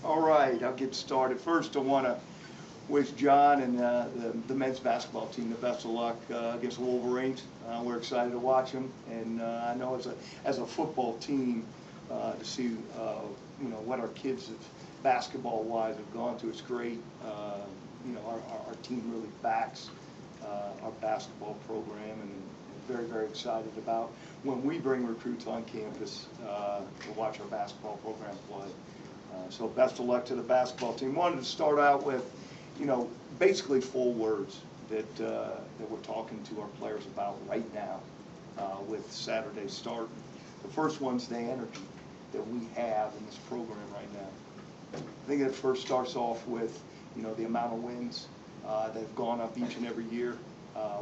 All right, I'll get started. First, I want to wish John and the men's basketball team the best of luck against the Wolverines. We're excited to watch them, and I know as a football team to see what our kids have, basketball-wise, have gone through. It's great. Our team really backs our basketball program, and very, very excited about when we bring recruits on campus to watch our basketball program play. So best of luck to the basketball team. Wanted to start out with, basically 4 words that we're talking to our players about right now with Saturday starting. The first one's the energy that we have in this program right now. I think it first starts off with, the amount of wins that have gone up each and every year,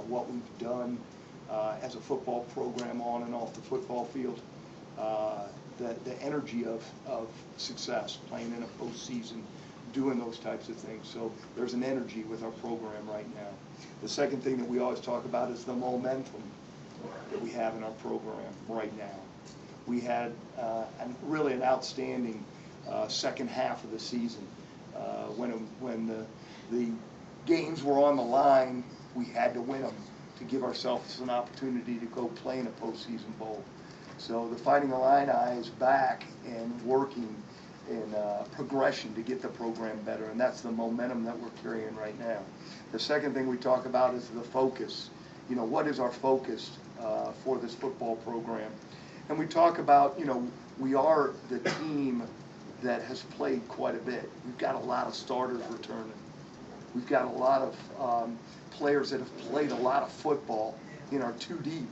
what we've done as a football program on and off the football field. The energy of success, playing in a postseason, doing those types of things. So there's an energy with our program right now. The second thing that we always talk about is the momentum that we have in our program right now. We had really an outstanding second half of the season. When the games were on the line, we had to win them to give ourselves an opportunity to go play in a postseason bowl. So the Fighting Illini is back and working in progression to get the program better, and that's the momentum that we're carrying right now. The second thing we talk about is the focus. What is our focus for this football program? And we talk about, we are the team that has played quite a bit. We've got a lot of starters returning. We've got a lot of players that have played a lot of football in our 2 deep.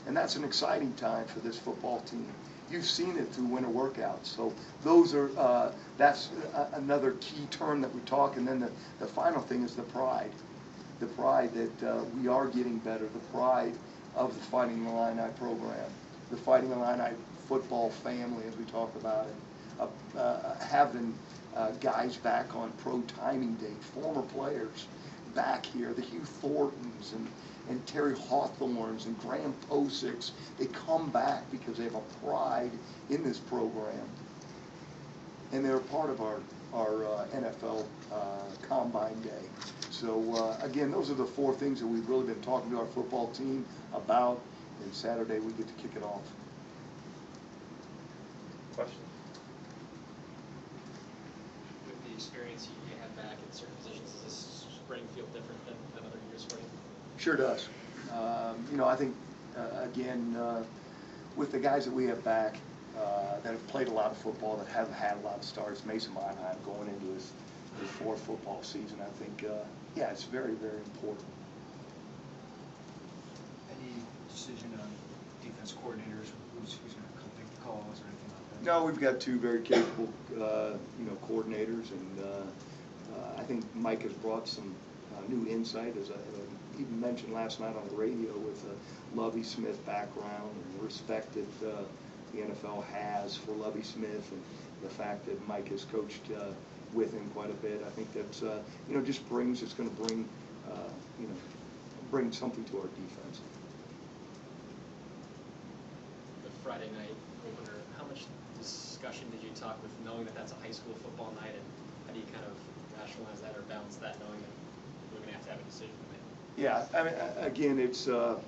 And that's an exciting time for this football team. You've seen it through winter workouts. So those are that's another key term that we talk. And then the final thing is the pride. The pride that we are getting better. The pride of the Fighting Illini program. The Fighting Illini football family, as we talk about it. Having guys back on pro timing date, former players back here, the Hugh Thorntons and Terry Hawthorns and Graham Posicks. They come back because they have a pride in this program, and they're part of our NFL Combine Day. So again, those are the 4 things that we've really been talking to our football team about, and Saturday we get to kick it off. Questions? With the experience you have back in certain positions, does this spring feel different than other years for you? Sure does. I think, again, with the guys that we have back that have played a lot of football, that have had a lot of starts, Mason Mannheim going into his 4th football season, I think, it's very, very important. Any decision on defense coordinators, who's going to make the calls or anything like that? No, we've got 2 very capable, coordinators, and I think Mike has brought some new insight, as I even mentioned last night on the radio, with a Lovie Smith background and the respect that the NFL has for Lovie Smith, and the fact that Mike has coached with him quite a bit. I think that's just brings, it's going to bring bring something to our defense. The Friday night opener, how much discussion did you talk with, knowing that that's a high school football night, and how do you kind of rationalize that or balance that, knowing that we're going to have a decision to make? Yeah, I mean, again, it's a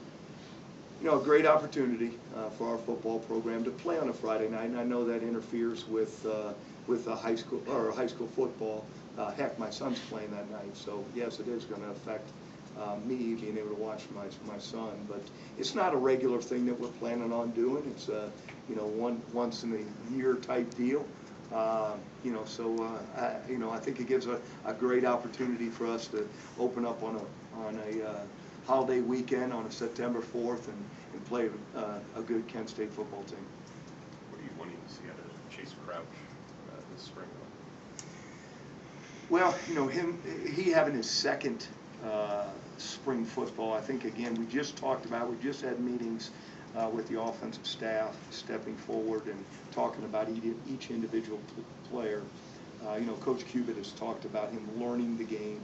great opportunity for our football program to play on a Friday night, and I know that interferes with a high school football. Heck, my son's playing that night, so yes, it is going to affect me being able to watch my son. But it's not a regular thing that we're planning on doing. It's a once in a year type deal. I think it gives a great opportunity for us to open up on a holiday weekend on a September 4th and play a good Kent State football team. What are you wanting to see out of Chase Crouch this spring? Well, he having his second spring football, I think, again, we just had meetings with the offensive staff, stepping forward and talking about each individual player. Coach Cubitt has talked about him learning the game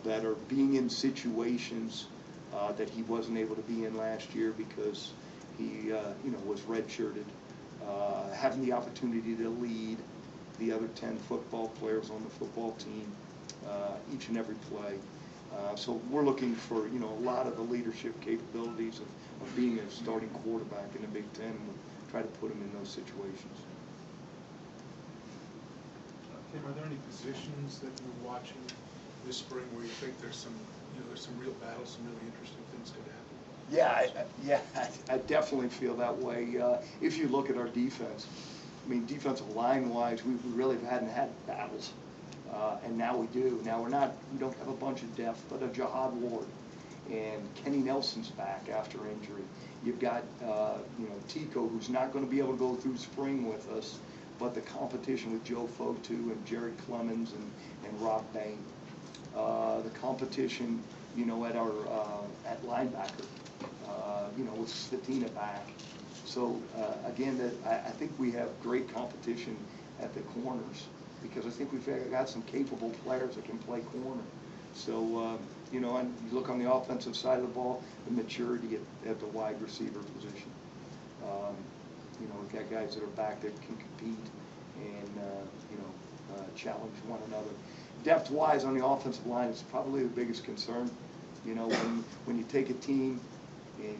better, being in situations that he wasn't able to be in last year because he was redshirted, having the opportunity to lead, the other 10 football players on the football team each and every play. So we're looking for, you know, a lot of the leadership capabilities of being a starting quarterback in the Big Ten, and we'll try to put them in those situations. Tim, are there any positions that you're watching this spring where you think there's some, you know, there's some real battles, some really interesting things could happen? I definitely feel that way. If you look at our defense, I mean, defensive line-wise, we really hadn't had battles, and now we do. Now we don't have a bunch of depth, but a Jihad Ward and Kenny Nelson's back after injury. You've got, you know, Tico, who's not going to be able to go through spring with us, but the competition with Joe Fotu and Jerry Clemens and Rob Bain. The competition, you know, at our at linebacker, you know, with Svetina back. So again, I think we have great competition at the corners, because I think we've got some capable players that can play corner. So you know, and you look on the offensive side of the ball, the maturity at the wide receiver position. You know, we've got guys that are back that can compete and you know, challenge one another. Depth-wise on the offensive line, it's probably the biggest concern. You know, when you take a team and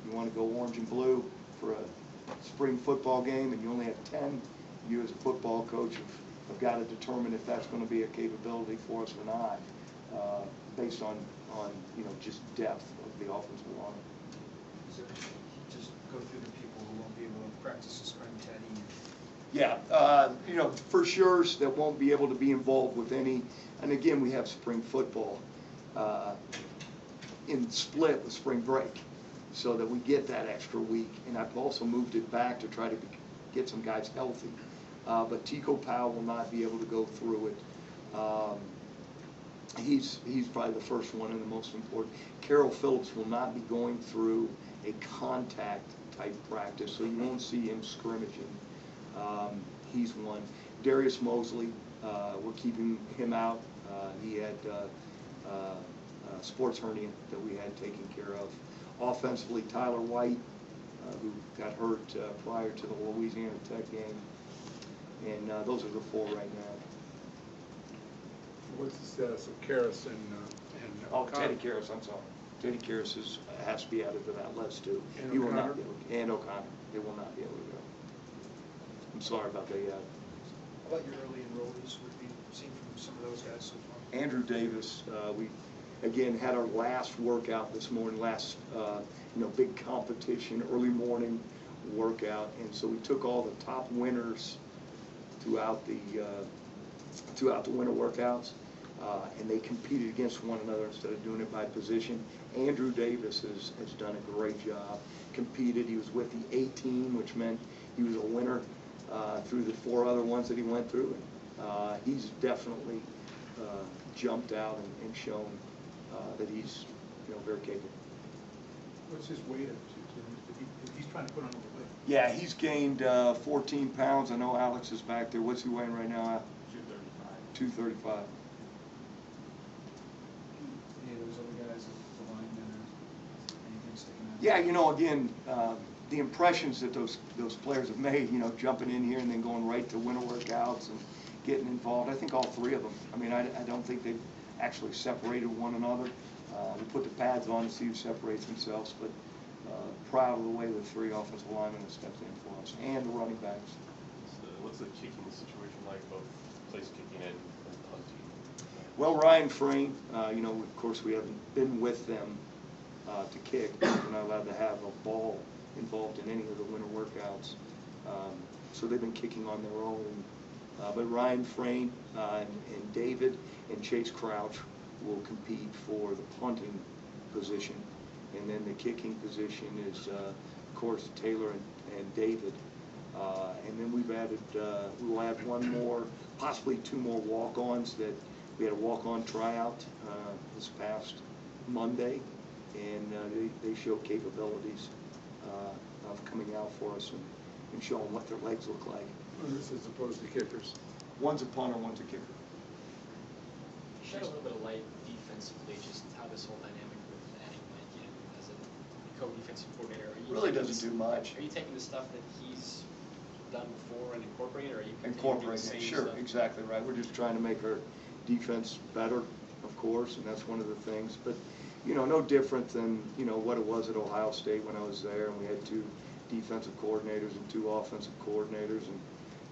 you want to go orange and blue for a spring football game and you only have 10, you as a football coach have got to determine if that's going to be a capability for us or not, based on you know, just depth of the offensive line. So just go through the people who won't be able to practice the spring, Teddy. Yeah, you know, for sure that won't be able to be involved with any, and again, we have spring football in split with spring break, so that we get that extra week. And I've also moved it back to try to get some guys healthy. But Tico Powell will not be able to go through it. He's probably the first one and the most important. Carroll Phillips will not be going through a contact type practice, so you won't see him scrimmaging. He's one. Darius Mosley, we're keeping him out. He had sports hernia that we had taken care of. Offensively, Tyler White, who got hurt prior to the Louisiana Tech game. And those are the four right now. What's the status of Karras and Teddy Karras, I'm sorry. Teddy Karras has to be added to that list too. And He will O'Connor? not be able to, and O'Connor. They will not be able to go. I'm sorry about that, yeah. How about your early enrollees? What have you seen from some of those guys so far? Andrew Davis, we again had our last workout this morning, you know, big competition, early morning workout, and so we took all the top winners throughout the winter workouts, and they competed against one another instead of doing it by position. Andrew Davis has done a great job. Competed, he was with the A team, which meant he was a winner through the 4 other ones that he went through. He's definitely jumped out and shown that he's, you know, very capable. what's his weight up to? He's trying to put on a weight. Yeah, he's gained 14 pounds. I know Alex is back there. What's he weighing right now? 235. 235. Any of those other guys, the linemen, or anything sticking out? Yeah, you know, again, the impressions that those players have made, you know, jumping in here and then going right to winter workouts and getting involved. I think all 3 of them. I mean, I don't think they've actually separated one another. We put the pads on to see who separates themselves, but proud of the way the 3 offensive linemen have stepped in for us, and the running backs. What's the kicking situation like, both place kicking and punting? Well, Ryan Frame, you know, of course we haven't been with them to kick. We're not allowed to have a ball involved in any of the winter workouts. So they've been kicking on their own. But Ryan Frame and David and Chase Crouch will compete for the punting position. And then the kicking position is, of course, Taylor and David. And then we've added, we'll add 1 more, possibly 2 more walk-ons. That we had a walk-on tryout this past Monday, and they show capabilities of coming out for us and showing what their legs look like. Runners as opposed to kickers. One's a punter, one's a kicker. Shed a little bit of light defensively, just how this whole dynamic with adding Mike in as a co-defensive coordinator. Really doesn't do much. Are you taking the stuff that he's done before and incorporate, or are you Incorporate the same it, sure, stuff? exactly right. We're just trying to make our defense better, of course, and that's one of the things. But, no different than, what it was at Ohio State when I was there, and we had 2 defensive coordinators and 2 offensive coordinators. And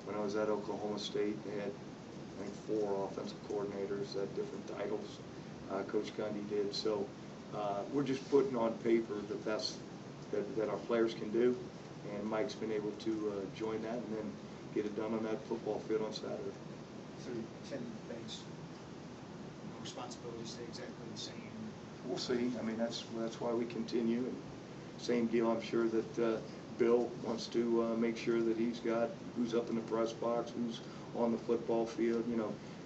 when I was at Oklahoma State, they had, I think, 4 offensive coordinators at different titles. Coach Gundy did. So we're just putting on paper that our players can do, and Mike's been able to join that and then get it done on that football field on Saturday. So Tim Banks, responsibilities stay exactly the same? We'll see. I mean, that's why we continue. And same deal, I'm sure that Bill wants to make sure that he's got who's up in the press box, who's on the football field.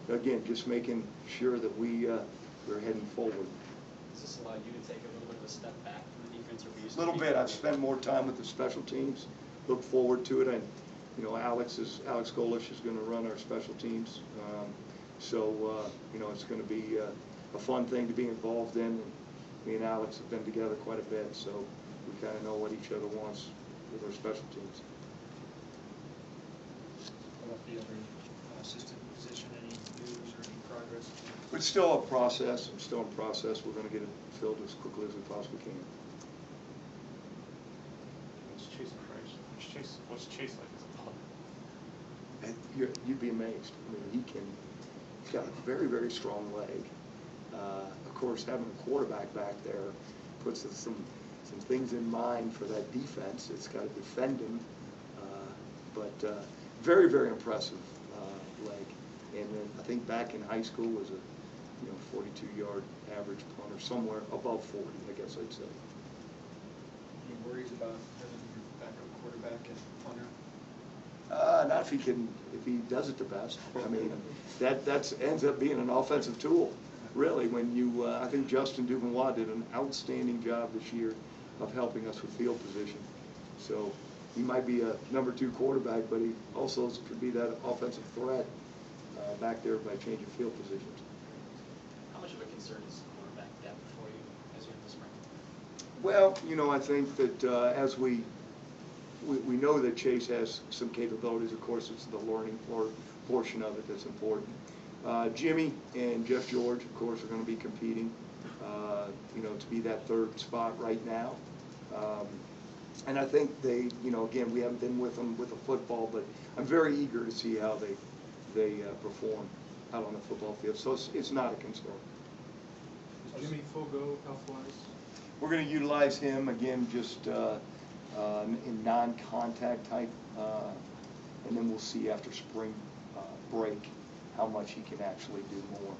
Again, just making sure that we're heading forward. Does this allow you to take a little bit of a step back from the defense, or be A little bit. I've spent more time with the special teams. Look forward to it. Alex Golish is going to run our special teams. So it's going to be a fun thing to be involved in. And me and Alex have been together quite a bit, so we kind of know what each other wants with our special teams. How about the other assistant position? Any news or any progress? It's still a process. I'm still in process. We're going to get it filled as quickly as we possibly can. What's Chase like as a punter? And you'd be amazed. I mean, he's got a very, very strong leg. Of course, having a quarterback back there puts some things in mind for that defense. It's got to defend him, but very, very impressive leg. And then I think back in high school was a 42-yard average punter, somewhere above 40, I guess I'd say. Any worries about having your backup quarterback and punter? Not if he does it the best. I mean, that ends up being an offensive tool, really. When I think Justin Dubois did an outstanding job this year of helping us with field position. So he might be a number 2 quarterback, but he also could be that offensive threat back there by changing field positions. How much of a concern is quarterback depth for you as you enter spring? Well, I think that as we know that Chase has some capabilities. Of course, it's the learning portion of it that's important. Jimmy and Jeff George, of course, are going to be competing, to be that 3rd spot right now. And I think they, again, we haven't been with them with the football, but I'm very eager to see how they perform out on the football field. So it's not a concern. Is Jimmy full go health-wise? We're going to utilize him again, just in non-contact type, and then we'll see after spring break how much he can actually do more.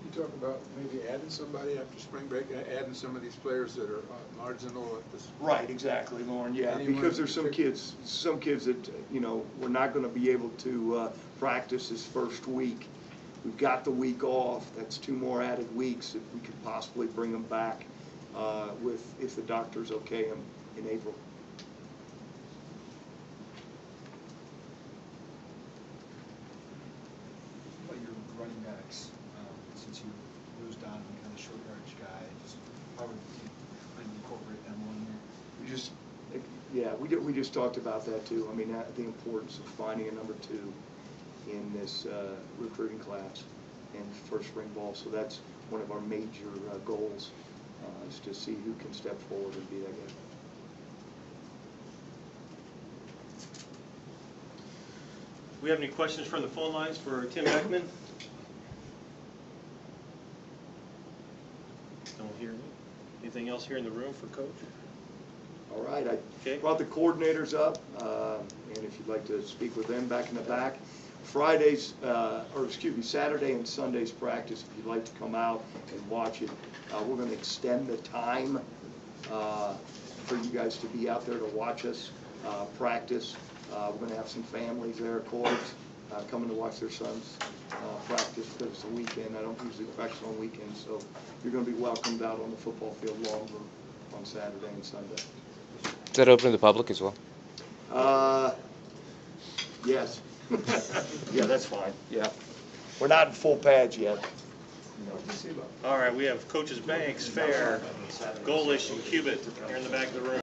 You talk about maybe adding somebody after spring break, adding some of these players that are marginal at this. Right, exactly, Loren. Yeah, because there's some kids that we're not going to be able to practice this first week. We've got the week off. That's 2 more added weeks. If we could possibly bring them back if the doctors okay them in April. What about your running backs? Since you lose Donovan, kind of short yardage guy, just how would you plan to incorporate them one year? We just talked about that too. I mean, the importance of finding a number 2 in this recruiting class and for spring ball. So that's one of our major goals, is to see who can step forward and be that guy. We have any questions from the phone lines for Tim Beckman? Don't hear me. Anything else here in the room for Coach? All right, I Okay. brought the coordinators up, and if you'd like to speak with them back in the back. Saturday and Sunday's practice, if you'd like to come out and watch it. We're going to extend the time for you guys to be out there to watch us practice. We're going to have some families there, of course, coming to watch their sons practice because it's a weekend. I don't usually practice on weekends, so you're going to be welcomed out on the football field longer on Saturday and Sunday. Is that open to the public as well? Yes. Yeah, that's fine. Yeah. We're not in full pads yet. All right, we have Coaches Banks, Fair, Golish, and Cubitt here in the back of the room.